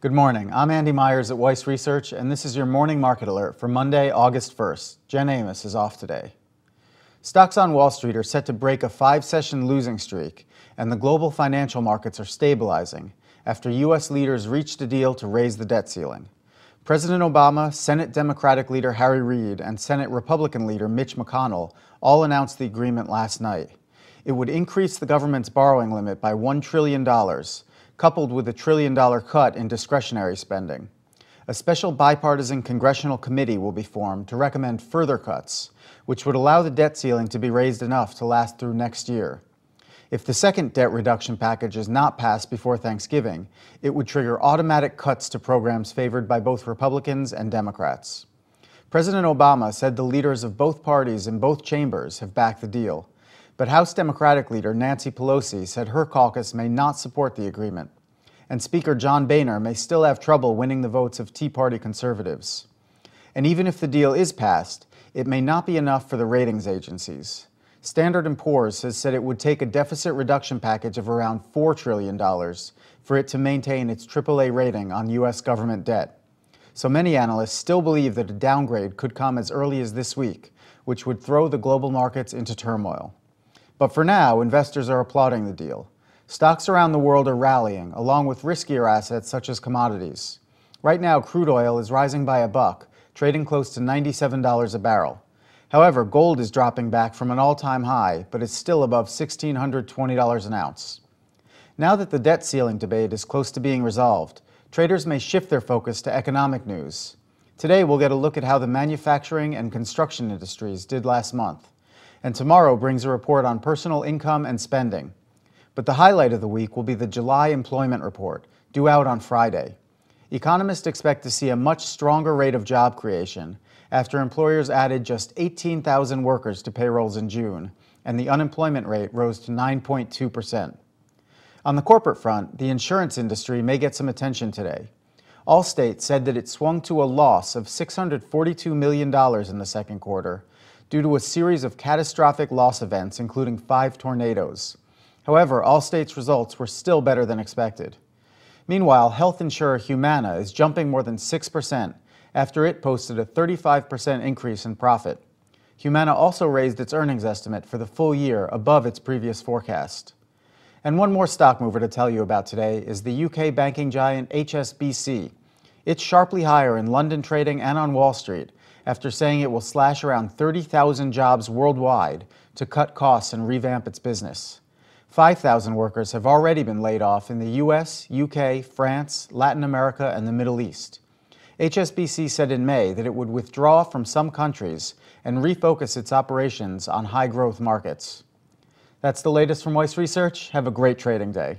Good morning. I'm Andy Myers at Weiss Research, and this is your morning market alert for Monday, August 1st. Jen Amos is off today. Stocks on Wall Street are set to break a 5-session losing streak, and the global financial markets are stabilizing after U.S. leaders reached a deal to raise the debt ceiling. President Obama, Senate Democratic leader Harry Reid, and Senate Republican leader Mitch McConnell all announced the agreement last night. It would increase the government's borrowing limit by $1 trillion, coupled with a $1 trillion cut in discretionary spending. A special bipartisan congressional committee will be formed to recommend further cuts, which would allow the debt ceiling to be raised enough to last through next year. If the second debt reduction package is not passed before Thanksgiving, it would trigger automatic cuts to programs favored by both Republicans and Democrats. President Obama said the leaders of both parties in both chambers have backed the deal, but House Democratic leader Nancy Pelosi said her caucus may not support the agreement, and Speaker John Boehner may still have trouble winning the votes of Tea Party conservatives. And even if the deal is passed, it may not be enough for the ratings agencies. Standard & Poor's has said it would take a deficit reduction package of around $4 trillion for it to maintain its AAA rating on U.S. government debt. So many analysts still believe that a downgrade could come as early as this week, which would throw the global markets into turmoil. But for now, investors are applauding the deal. Stocks around the world are rallying, along with riskier assets such as commodities. Right now, crude oil is rising by $1, trading close to $97 a barrel. However, gold is dropping back from an all-time high, but is still above $1,620 an ounce. Now that the debt ceiling debate is close to being resolved, traders may shift their focus to economic news. Today, we'll get a look at how the manufacturing and construction industries did last month. And tomorrow brings a report on personal income and spending. But the highlight of the week will be the July employment report, due out on Friday. Economists expect to see a much stronger rate of job creation after employers added just 18,000 workers to payrolls in June, and the unemployment rate rose to 9.2%. On the corporate front, the insurance industry may get some attention today. Allstate said that it swung to a loss of $642 million in the second quarter, due to a series of catastrophic loss events, including 5 tornadoes. However, Allstate's results were still better than expected. Meanwhile, health insurer Humana is jumping more than 6% after it posted a 35% increase in profit. Humana also raised its earnings estimate for the full year above its previous forecast. And one more stock mover to tell you about today is the UK banking giant HSBC. It's sharply higher in London trading and on Wall Street, after saying it will slash around 30,000 jobs worldwide to cut costs and revamp its business. 5,000 workers have already been laid off in the US, UK, France, Latin America, and the Middle East. HSBC said in May that it would withdraw from some countries and refocus its operations on high-growth markets. That's the latest from Weiss Research. Have a great trading day.